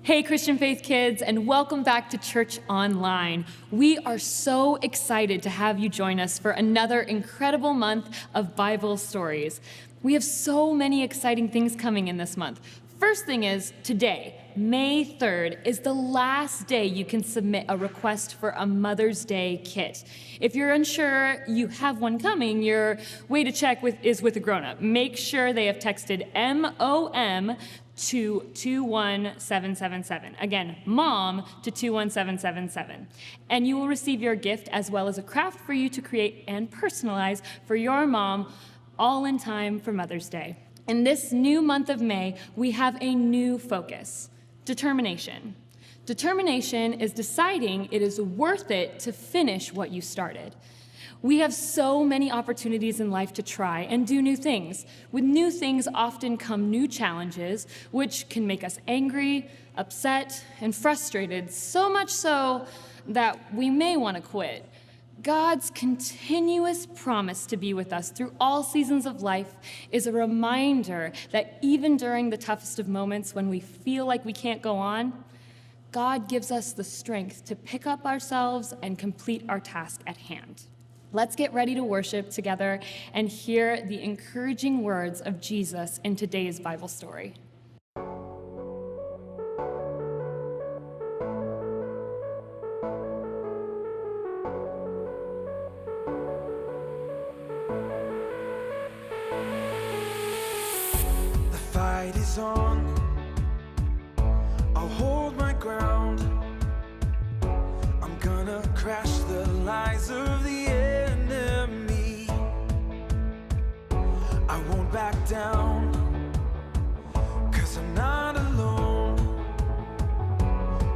Hey, Christian Faith kids, and welcome back to Church Online. We are so excited to have you join us for another incredible month of Bible stories. We have so many exciting things coming in this month. First thing is, today, May 3rd, is the last day you can submit a request for a Mother's Day kit. If you're unsure you have one coming, your way to check is with a grown-up. Make sure they have texted MOM to 21777. Again, mom to 21777. And you will receive your gift as well as a craft for you to create and personalize for your mom, all in time for Mother's Day. In this new month of May, we have a new focus: determination. Determination is deciding it is worth it to finish what you started. We have so many opportunities in life to try and do new things. With new things often come new challenges, which can make us angry, upset, and frustrated, so much so that we may want to quit. God's continuous promise to be with us through all seasons of life is a reminder that even during the toughest of moments when we feel like we can't go on, God gives us the strength to pick up ourselves and complete our task at hand. Let's get ready to worship together and hear the encouraging words of Jesus in today's Bible story. The fight is on. I'll hold my ground. I'm gonna crash the lies of the enemy. I won't back down, 'cause I'm not alone.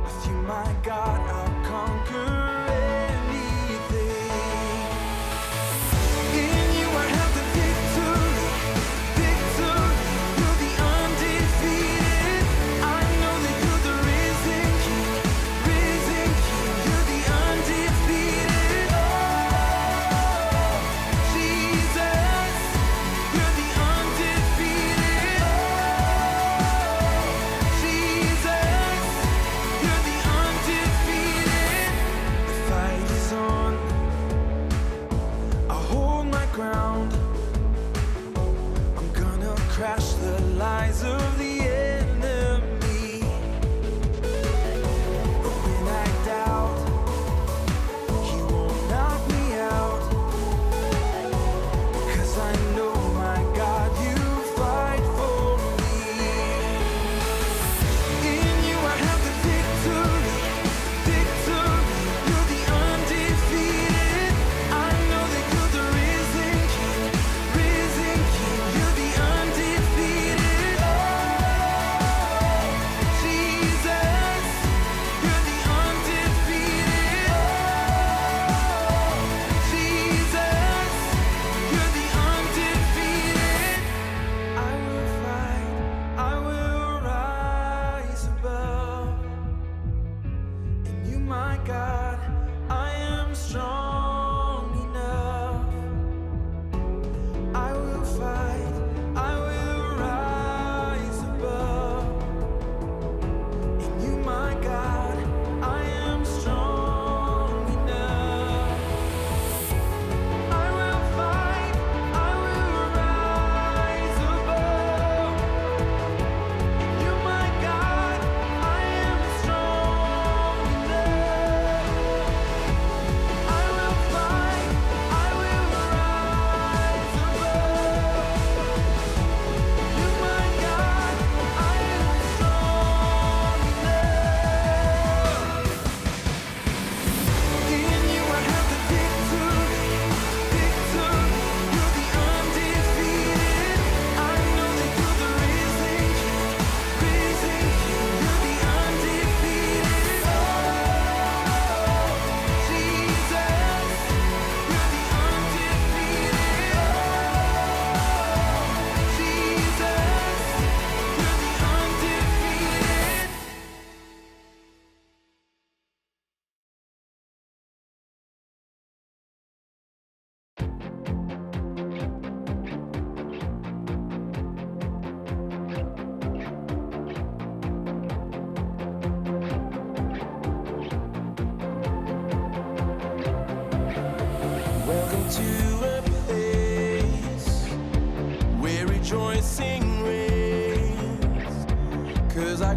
With you, my God, I'll conquer anything. In you I have the victory, victory. You're the undefeated. I know that you're the risen King, risen King. You're the undefeated. Oh, Jesus, you're the undefeated.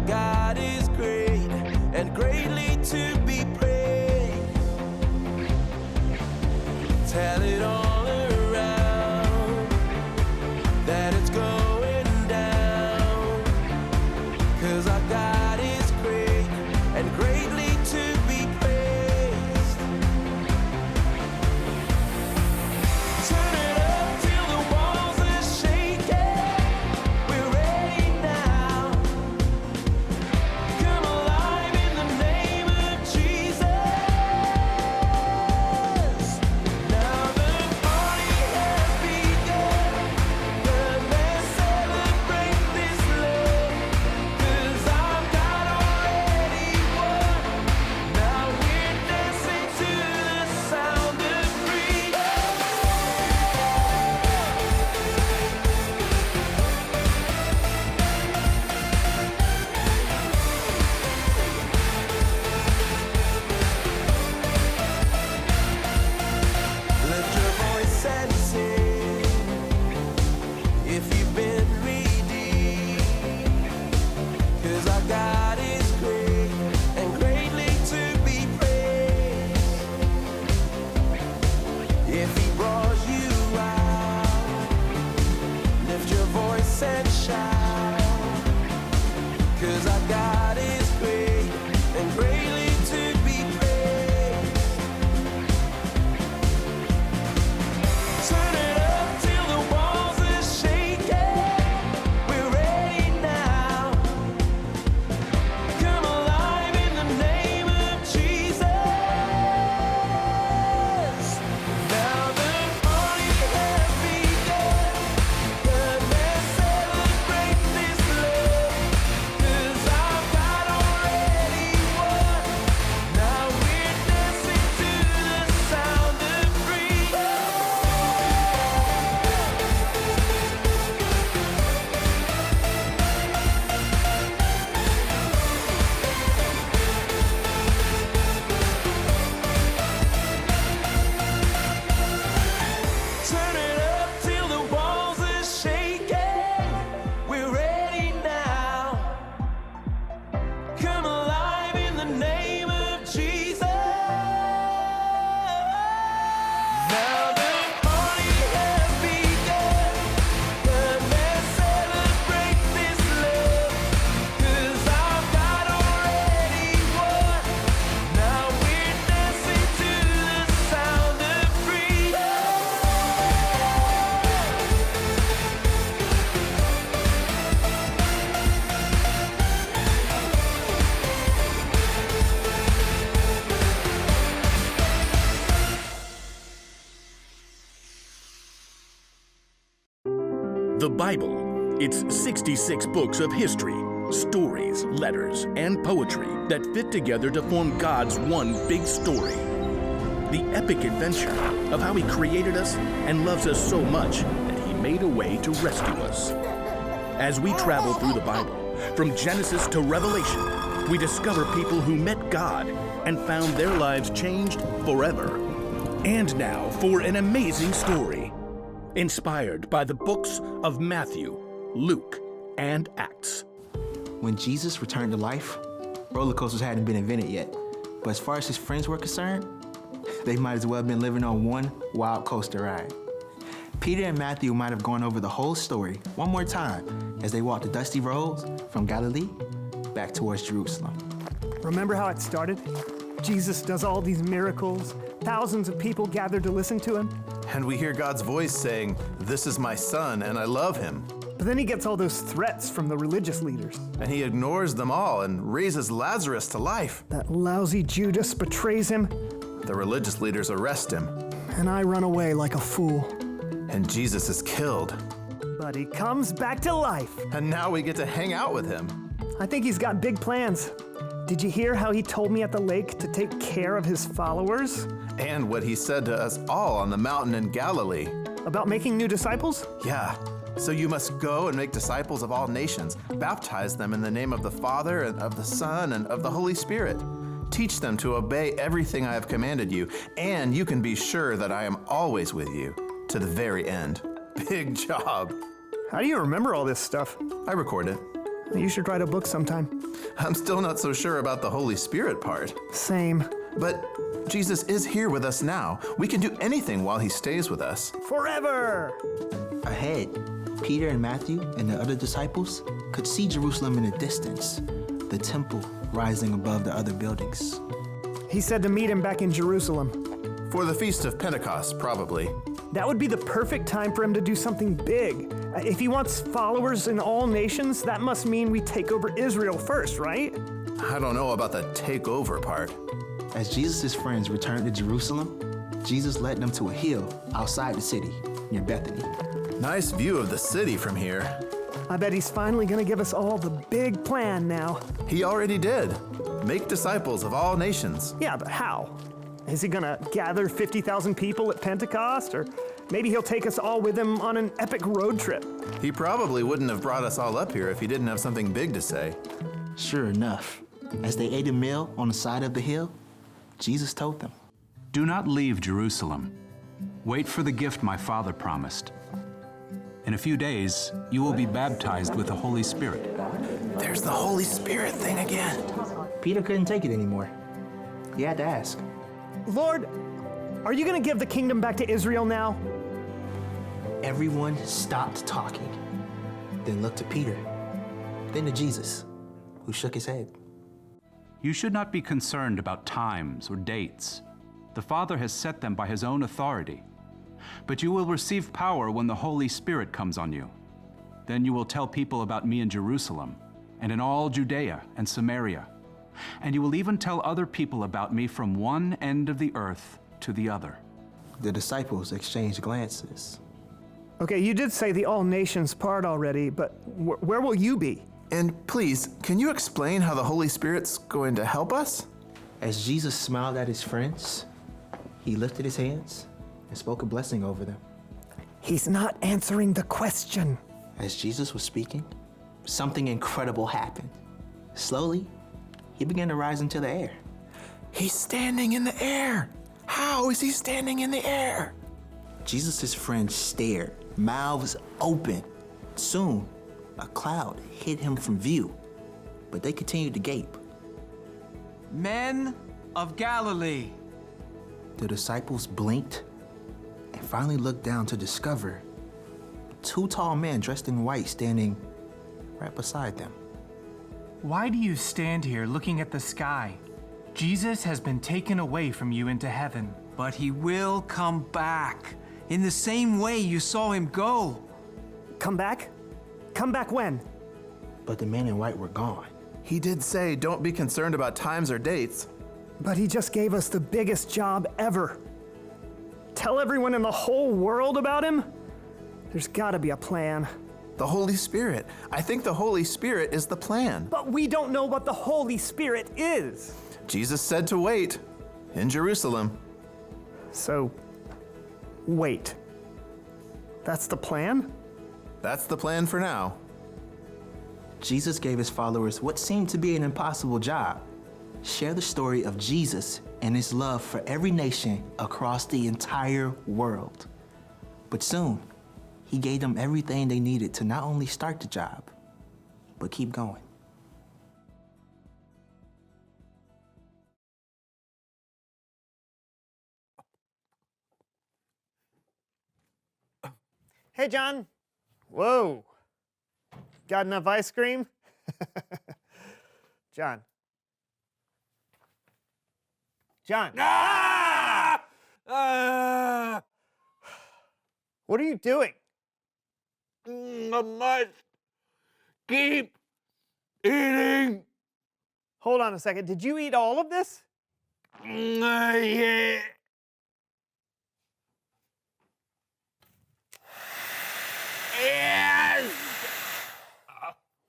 God is great and greatly to be praised. Tell it all around that it's going down, 'cause our God is great and greatly to be praised. Turn it up till the walls are shaking. We're ready now. Come alive in the name of Jesus. Now the party has begun. Let's celebrate this love, 'cause our God already won. Now we're dancing to the sound of freedom. Lift your voice and sing if you've been redeemed, 'cause our God is great and greatly to be praised. If he brought you out, lift your voice and shout, 'cause our God is great and greatly to be praised. Turn it up till the walls are shaking. We're ready now. Come alive in the name of Jesus. Now the party has begun. Let's celebrate this love, 'cause our God already won. Now we're dancing to the sound of freedom. Turn it up till the walls are shaking. We're ready now. Come alive in the name of Jesus. Now the party has begun. Let's celebrate this love, 'cause our God already won. Now we're dancing to the sound of freedom. The Bible. It's 66 books of history, stories, letters, and poetry that fit together to form God's one big story. The epic adventure of how He created us and loves us so much that He made a way to rescue us. As we travel through the Bible, from Genesis to Revelation, we discover people who met God and found their lives changed forever. And now for an amazing story, inspired by the books of Matthew, Luke, and Acts. When Jesus returned to life, roller coasters hadn't been invented yet. But as far as his friends were concerned, they might as well have been living on one wild coaster ride. Peter and Matthew might have gone over the whole story one more time as they walked the dusty roads from Galilee back towards Jerusalem. Remember how it started? Jesus does all these miracles. Thousands of people gather to listen to him. And we hear God's voice saying, "This is my son, and I love him." But then he gets all those threats from the religious leaders. And he ignores them all and raises Lazarus to life. That lousy Judas betrays him, The religious leaders arrest him, and I run away like a fool. and Jesus is killed. But he comes back to life. And now we get to hang out with him. I think he's got big plans. Did you hear how he told me at the lake to take care of his followers? And what he said to us all on the mountain in Galilee. About making new disciples? Yeah, so you must go and make disciples of all nations. Baptize them in the name of the Father, and of the Son, and of the Holy Spirit. Teach them to obey everything I have commanded you, and you can be sure that I am always with you to the very end. Big job. How do you remember all this stuff? I record it. You should write a book sometime. I'm still not so sure about the Holy Spirit part. Same. But Jesus is here with us now. We can do anything while he stays with us. Forever! Ahead, Peter and Matthew and the other disciples could see Jerusalem in the distance, the temple rising above the other buildings. He said to meet him back in Jerusalem. For the Feast of Pentecost, probably. That would be the perfect time for him to do something big. If he wants followers in all nations, that must mean we take over Israel first, right? I don't know about the takeover part. As Jesus' friends returned to Jerusalem, Jesus led them to a hill outside the city near Bethany. Nice view of the city from here. I bet he's finally gonna give us all the big plan now. He already did. Make disciples of all nations. Yeah, but how? Is he gonna gather 50,000 people at Pentecost? Or maybe he'll take us all with him on an epic road trip? He probably wouldn't have brought us all up here if he didn't have something big to say. Sure enough, as they ate a meal on the side of the hill, Jesus told them, Do not leave Jerusalem. Wait for the gift my Father promised. In a few days, you will be baptized with the Holy Spirit. There's the Holy Spirit thing again. Peter couldn't take it anymore. He had to ask, Lord, are you gonna give the kingdom back to Israel now? Everyone stopped talking, then looked to Peter, then to Jesus, who shook his head. You should not be concerned about times or dates. The Father has set them by his own authority. But you will receive power when the Holy Spirit comes on you. Then you will tell people about me in Jerusalem and in all Judea and Samaria. And you will even tell other people about me from one end of the earth to the other. The disciples exchanged glances. Okay, you did say the all nations part already, but where will you be? And please, can you explain how the Holy Spirit's going to help us? As Jesus smiled at his friends, he lifted his hands and spoke a blessing over them. He's not answering the question. As Jesus was speaking, something incredible happened. Slowly, he began to rise into the air. He's standing in the air. How is he standing in the air? Jesus' friends stared, mouths open. Soon, a cloud hid him from view, but they continued to gape. Men of Galilee. The disciples blinked and finally looked down to discover two tall men dressed in white standing right beside them. Why do you stand here looking at the sky? Jesus has been taken away from you into heaven. But he will come back in the same way you saw him go. Come back? Come back when? But the men in white were gone. He did say, don't be concerned about times or dates. But he just gave us the biggest job ever. Tell everyone in the whole world about him? There's gotta be a plan. The Holy Spirit. I think the Holy Spirit is the plan. But we don't know what the Holy Spirit is. Jesus said to wait in Jerusalem. So, wait. That's the plan? That's the plan for now. Jesus gave his followers what seemed to be an impossible job: share the story of Jesus and his love for every nation across the entire world. But soon, he gave them everything they needed to not only start the job, but keep going. Hey, John. Whoa. Got enough ice cream? John. John. Ah! Ah! What are you doing? I must keep eating. Hold on a second. Did you eat all of this? Yeah. Yes.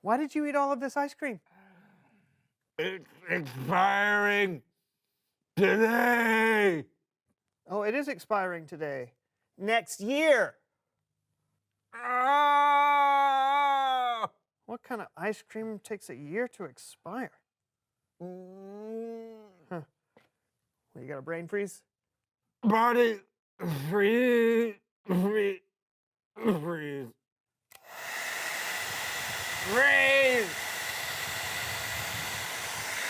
Why did you eat all of this ice cream? It's expiring today. Oh, it is expiring today. Next year. Ah! What kind of ice cream takes a year to expire? Huh. Well, you got a brain freeze? Body freeze, freeze, freeze. Freeze!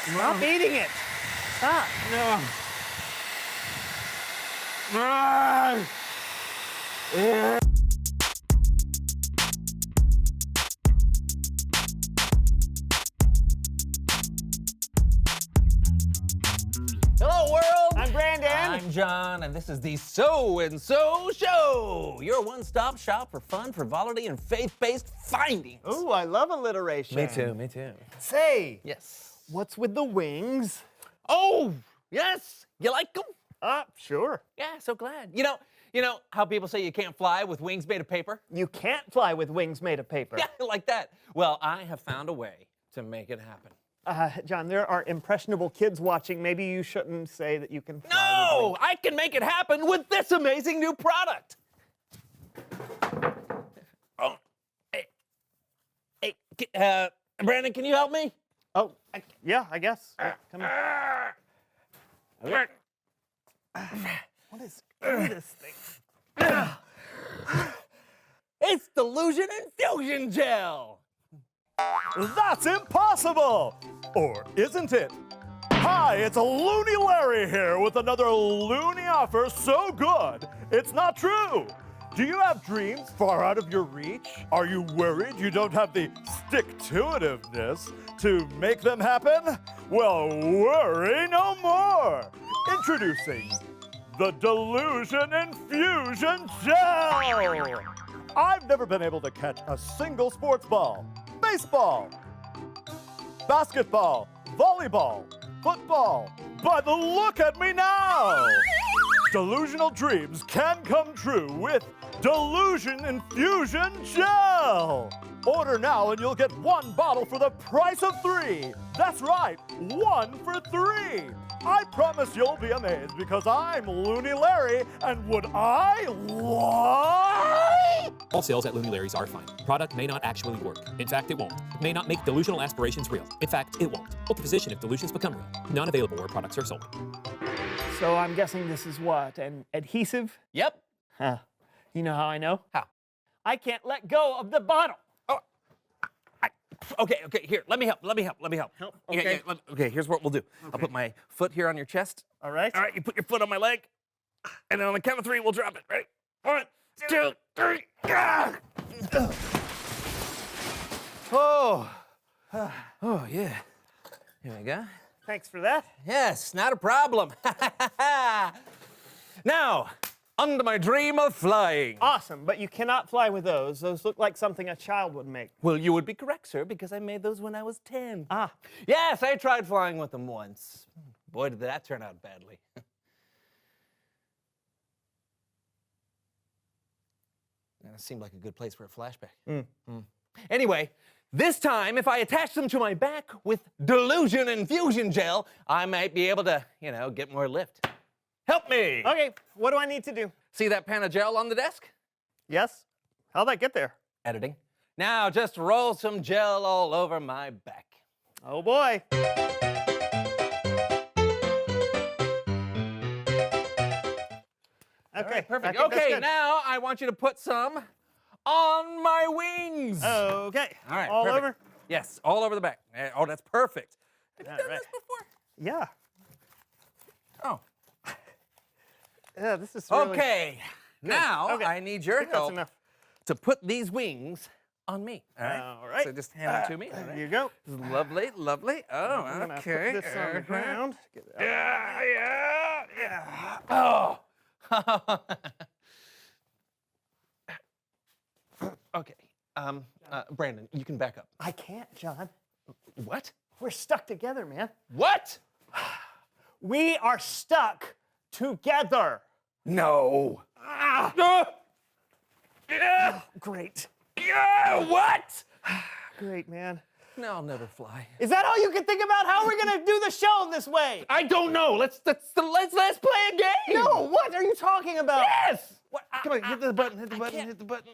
Stop eating it. Stop. Hello, world! I'm Brandon. I'm John, and this is the So and So Show, your one-stop shop for fun, frivolity, and faith-based findings. Ooh, I love alliteration. Me too, me too. Say, Yes. what's with the wings? Oh, yes. You like them? Sure. Yeah, so glad. You know how people say you can't fly with wings made of paper? You can't fly with wings made of paper. Yeah, like that. Well, I have found a way to make it happen. John, there are impressionable kids watching. Maybe you shouldn't say that you can fly with No, wings. I can make it happen with this amazing new product. Oh, hey, Brandon, can you help me? Oh, yeah, I guess. Come on. What is this thing? It's Delusion Infusion Gel. That's impossible! Or isn't it? Hi, it's Loony Larry here with another loony offer so good, it's not true. Do you have dreams far out of your reach? Are you worried you don't have the stick-to-itiveness to make them happen? Well, worry no more. Introducing the Delusion Infusion Gel. I've never been able to catch a single sports ball. Baseball, basketball, volleyball, football. But look at me now! Delusional dreams can come true with Delusion Infusion Gel. Order now and you'll get 1 bottle for the price of 3. That's right, 1 for 3. I promise you'll be amazed because I'm Loony Larry, and would I lie? All sales at Loony Larry's are fine. Product may not actually work. In fact, it won't. May not make delusional aspirations real. In fact, it won't. Multi-position if delusions become real. Not available where products are sold. So I'm guessing this is what, an adhesive? Yep. Huh. You know how I know? How? I can't let go of the bottle. Okay, here, let me help. Help? Yeah, Okay. okay, here's what we'll do. I'll put my foot here on your chest. All right. All right, you put your foot on my leg, and then on the count of 3, we'll drop it. Ready? 1, 2, 3. Ah! Oh, yeah. Here we go. Thanks for that. Yes, not a problem. Now, on to my dream of flying. Awesome, but you cannot fly with those. Those look like something a child would make. Well, you would be correct, sir, because I made those when I was 10. Ah. Yes, I tried flying with them once. Boy, did that turn out badly. That seemed like a good place for a flashback. Anyway, this time, if I attach them to my back with Delusion Infusion Gel, I might be able to, get more lift. Help me! Okay, what do I need to do? See that pan of gel on the desk? Yes? How'd that get there? Editing. Now just roll some gel all over my back. Oh boy. Okay, Perfect. I think that's Okay, good. now I want you to put some on my wings. Okay. All right. All perfect. over? Yes, all over the back. Oh, that's perfect. Have you All done right. this before? Yeah. Oh. Yeah, this is really... Okay. Now Okay. I need your I think that's help enough. to put these wings on me. All right. All right. So just hand them to me. All There right. you go. Lovely, lovely. Oh, I'm gonna okay. put this on the ground. Get it out. Yeah. Oh. Okay. Brandon, you can back up. I can't, John. What? We're stuck together, man. What? We are stuck together. No. Great. What? Great, man. No, I'll never fly. Is that all you can think about? How are we gonna do the show this way? I don't know. Let's play a game. No, what are you talking about? Yes. What? Come on, hit the button, hit the button, hit the button.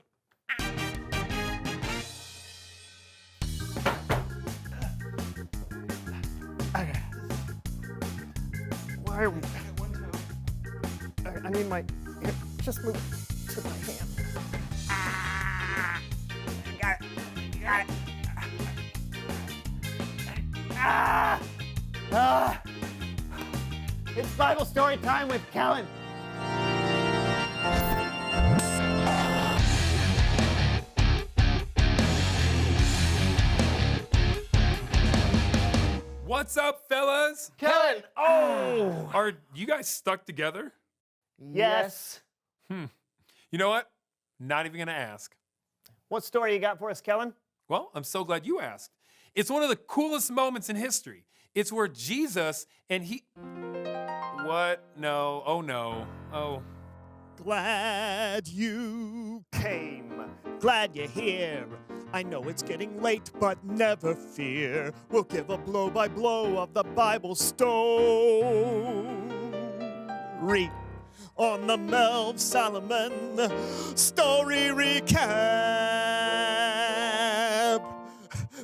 Okay. Why are we? I need my. Here, just move it to my hand. Got it. It's Bible story time with Kellen. What's up, fellas? Kellen! Oh! Are you guys stuck together? Yes. You know what? Not even gonna ask. What story you got for us, Kellen? Well, I'm so glad you asked. It's one of the coolest moments in history. It's where Jesus and he. What? No. Oh, no. Oh. Glad you came. Glad you're here. I know it's getting late, but never fear. We'll give a blow-by-blow of the Bible story on the Melv Solomon story recap.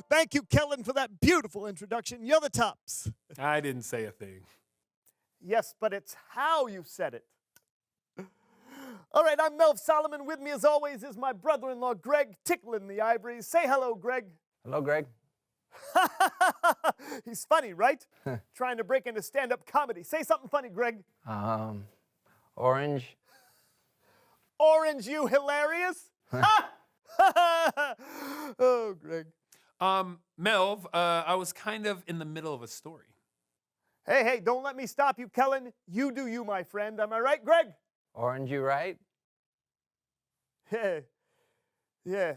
Thank you, Kellen, for that beautiful introduction. You're the tops. I didn't say a thing. Yes, but it's how you said it. All right, I'm Melv Solomon. With me, as always, is my brother-in-law, Greg, tickling the ivories. Say hello, Greg. Hello, Greg. He's funny, right? Trying to break into stand-up comedy. Say something funny, Greg. Orange. Orange, you hilarious? Oh, Greg. Melv, I was kind of in the middle of a story. Hey, don't let me stop you, Kellen. You do you, my friend. Am I right, Greg? Orange, you right? Yeah.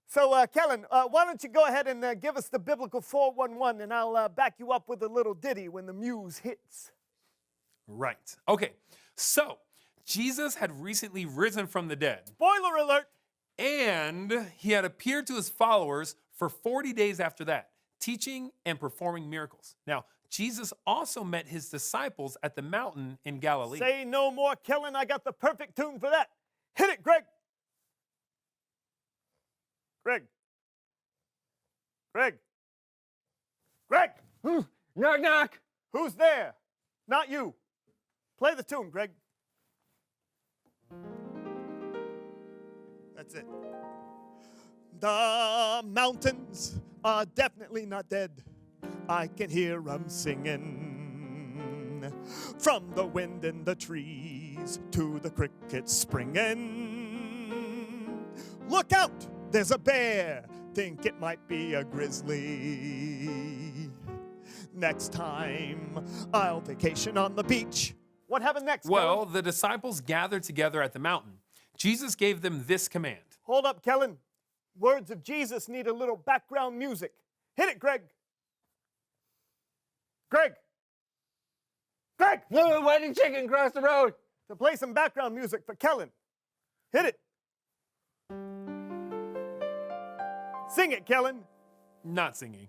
So, Kellen, why don't you go ahead and give us the biblical 411, and I'll back you up with a little ditty when the muse hits. Right. Okay. So, Jesus had recently risen from the dead. Spoiler alert! And he had appeared to his followers for 40 days after that, teaching and performing miracles. Now, Jesus also met his disciples at the mountain in Galilee. Say no more, Kellen. I got the perfect tune for that. Hit it, Greg. Greg. Knock, knock. Who's there? Not you. Play the tune, Greg. That's it. The mountains are definitely not dead. I can hear 'em singing. From the wind in the trees to the crickets springing. Look out, there's a bear. Think it might be a grizzly. Next time, I'll vacation on the beach. What happened next, Well, Kellen? the disciples gathered together at the mountain. Jesus gave them this command. Hold up, Kellen. Words of Jesus need a little background music. Hit it, Greg. Greg! No, why did chicken cross the road? To play some background music for Kellen. Hit it. Sing it, Kellen. Not singing.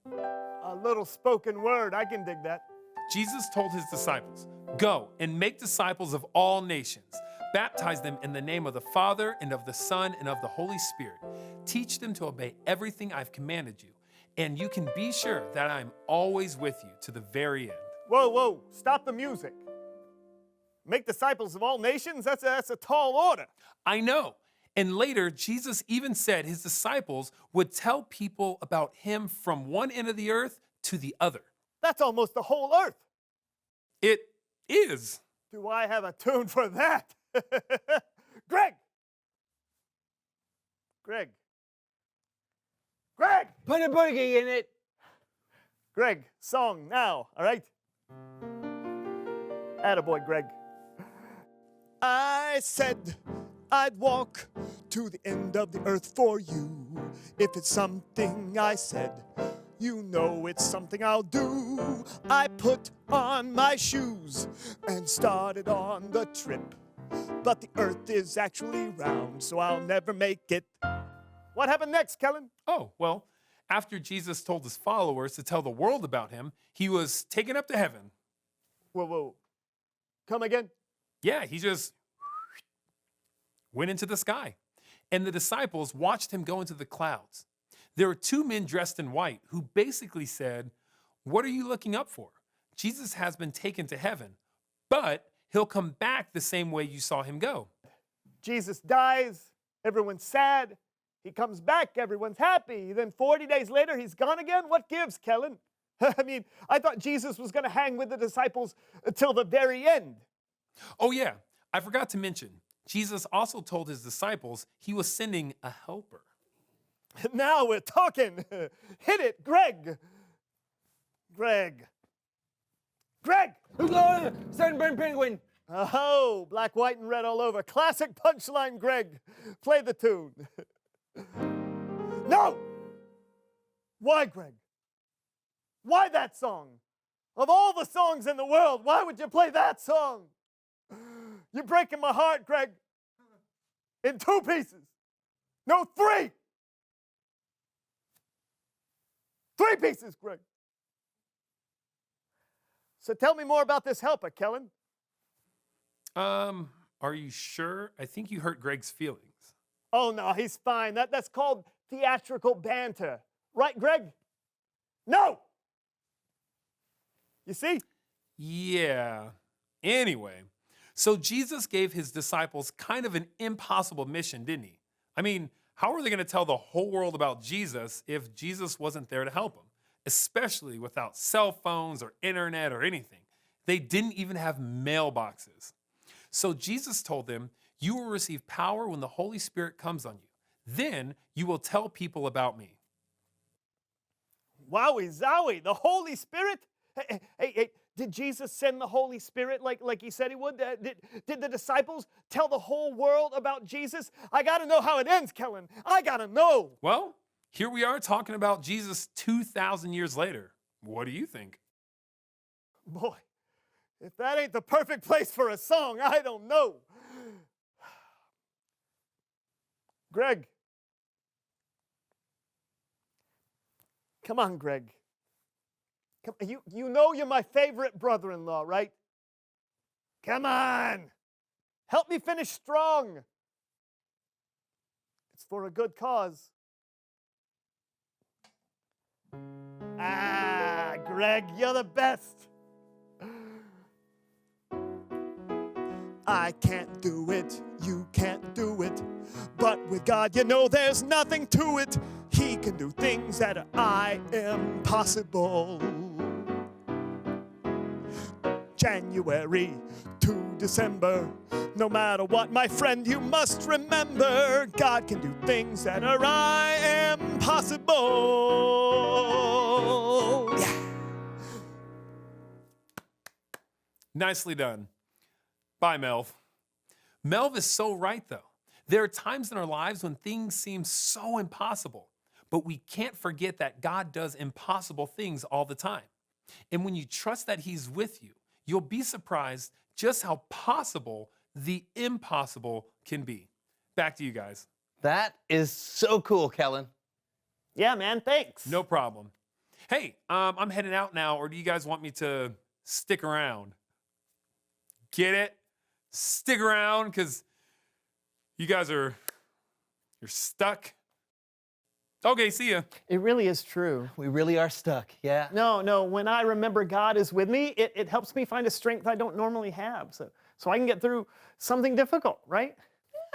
A little spoken word. I can dig that. Jesus told his disciples, "Go and make disciples of all nations. Baptize them in the name of the Father and of the Son and of the Holy Spirit. Teach them to obey everything I've commanded you. And you can be sure that I'm always with you to the very end." Whoa. Stop the music. Make disciples of all nations? That's a tall order. I know. And later, Jesus even said his disciples would tell people about him from one end of the earth to the other. That's almost the whole earth. It is. Do I have a tune for that? Greg! Put a boogie in it. Greg, song now, all right? Attaboy, Greg. I said I'd walk to the end of the earth for you. If it's something I said, you know it's something I'll do. I put on my shoes and started on the trip. But the earth is actually round, so I'll never make it. What happened next, Kellen? Oh, well, after Jesus told his followers to tell the world about him, he was taken up to heaven. Whoa. Come again? Yeah, he just went into the sky. And the disciples watched him go into the clouds. There were two men dressed in white who basically said, "What are you looking up for? Jesus has been taken to heaven, but he'll come back the same way you saw him go." Jesus dies, everyone's sad. He comes back, everyone's happy. Then 40 days later, he's gone again? What gives, Kellen? I mean, I thought Jesus was going to hang with the disciples till the very end. Oh, yeah, I forgot to mention, Jesus also told his disciples he was sending a helper. Now we're talking. Hit it, Greg. Greg. Sunburned penguin. Oh, black, white, and red all over. Classic punchline, Greg. Play the tune. No! Why, Greg? Why that song? Of all the songs in the world, why would you play that song? You're breaking my heart, Greg. In 2 pieces. No, 3. 3 pieces, Greg. So tell me more about this helper, Kellen. Are you sure? I think you hurt Greg's feelings. Oh, no, he's fine. That's called theatrical banter. Right, Greg? No! You see? Yeah. Anyway, so Jesus gave his disciples kind of an impossible mission, didn't he? I mean, how are they going to tell the whole world about Jesus if Jesus wasn't there to help them? Especially without cell phones or internet or anything. They didn't even have mailboxes. So Jesus told them, you will receive power when the Holy Spirit comes on you. Then you will tell people about me. Wowie zowie, the Holy Spirit? Hey, did Jesus send the Holy Spirit like he said he would? Did the disciples tell the whole world about Jesus? I gotta know how it ends, Kellen. I gotta know. Well, here we are talking about Jesus 2,000 years later. What do you think? Boy, if that ain't the perfect place for a song, I don't know. Greg. Come on, Greg. Come, you know you're my favorite brother-in-law, right? Come on. Help me finish strong. It's for a good cause. Ah, Greg, you're the best. I can't do it, you can't do it. But with God, you know there's nothing to it. He can do things that are impossible. January to December, no matter what, my friend, you must remember, God can do things that are impossible. Yeah. Nicely done. Bye, Melv. Melv is so right, though. There are times in our lives when things seem so impossible, but we can't forget that God does impossible things all the time. And when you trust that He's with you, you'll be surprised just how possible the impossible can be. Back to you guys. That is so cool, Kellen. Yeah, man, thanks. No problem. Hey, I'm heading out now, or do you guys want me to stick around? Get it? Stick around, because you guys you're stuck. Okay, see ya. It really is true. We really are stuck, yeah. No, when I remember God is with me, it helps me find a strength I don't normally have. So I can get through something difficult, right?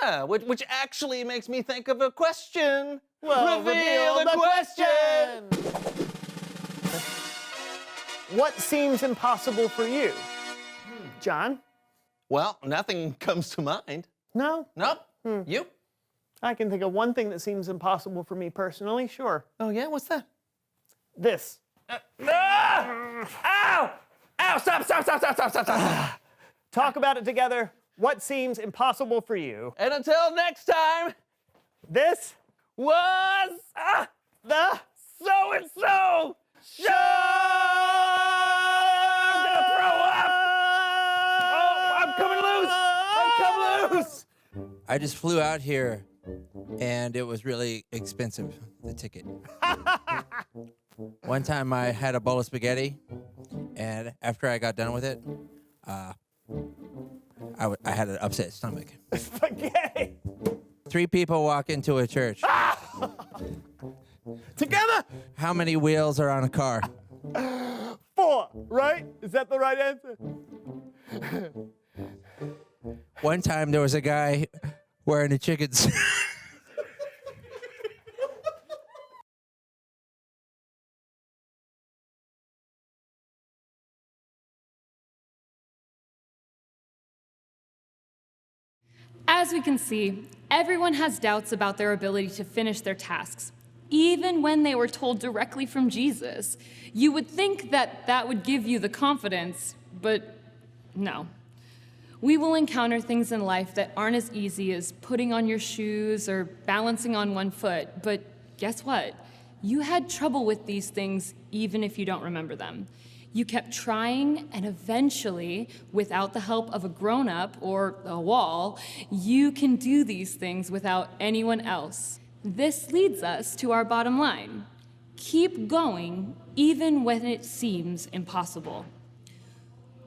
Yeah, which actually makes me think of a question. Well, reveal the question! What seems impossible for you? John? Well, nothing comes to mind. No? Nope. You? I can think of one thing that seems impossible for me personally, sure. Oh, yeah? What's that? This. Ow! Ow! Stop! Talk about it together. What seems impossible for you? And until next time, this was the so-and-so show! I'm gonna throw up! Oh, I'm coming loose! I just flew out here, and it was really expensive, the ticket. One time I had a bowl of spaghetti, and after I got done with it, I had an upset stomach. Spaghetti! 3 people walk into a church. Together! How many wheels are on a car? 4, right? Is that the right answer? One time there was a guy wearing a chicken's As we can see, everyone has doubts about their ability to finish their tasks, even when they were told directly from Jesus. You would think that that would give you the confidence, but no. We will encounter things in life that aren't as easy as putting on your shoes or balancing on one foot, but guess what? You had trouble with these things even if you don't remember them. You kept trying, and eventually, without the help of a grown-up or a wall, you can do these things without anyone else. This leads us to our bottom line. Keep going even when it seems impossible.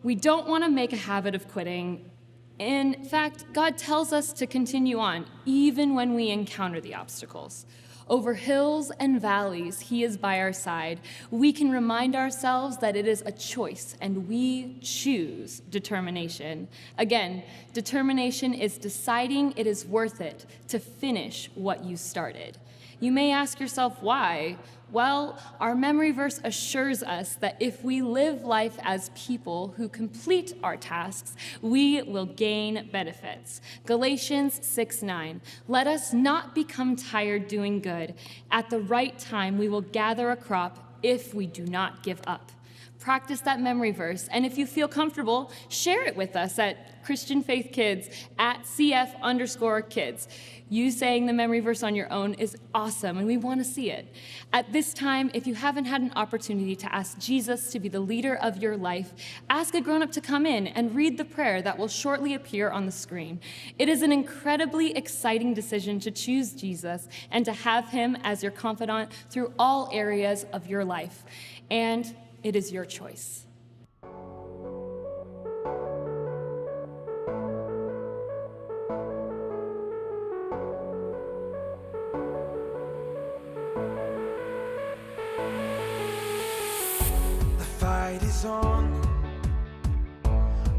We don't want to make a habit of quitting. In fact, God tells us to continue on even when we encounter the obstacles. Over hills and valleys, He is by our side. We can remind ourselves that it is a choice, and we choose determination. Again, determination is deciding it is worth it to finish what you started. You may ask yourself why. Well, our memory verse assures us that if we live life as people who complete our tasks, we will gain benefits. Galatians 6:9. Let us not become tired doing good. At the right time, we will gather a crop if we do not give up. Practice that memory verse, and if you feel comfortable, share it with us at Christian Faith Kids at CF_Kids. You saying the memory verse on your own is awesome, and we want to see it. At this time, if you haven't had an opportunity to ask Jesus to be the leader of your life, ask a grown-up to come in and read the prayer that will shortly appear on the screen. It is an incredibly exciting decision to choose Jesus and to have Him as your confidant through all areas of your life. And it is your choice. The fight is on.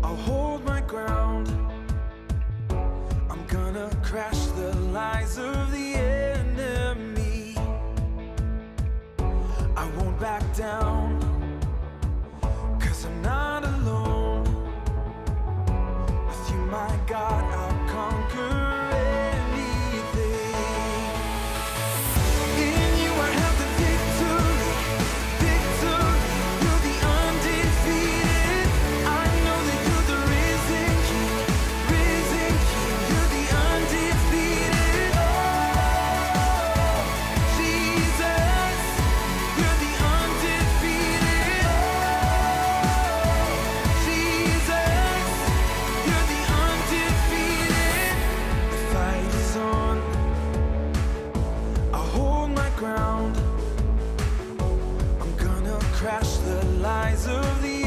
I'll hold my ground. I'm gonna crash the lies of the enemy. I won't back down. I'm not alone. With you, my God, I'll conquer anything. In you I have the victory. You're the undefeated. I know that you're the risen King. You're the undefeated. Oh, Jesus, you're the undefeated. Ground. I'm gonna crash the lies of the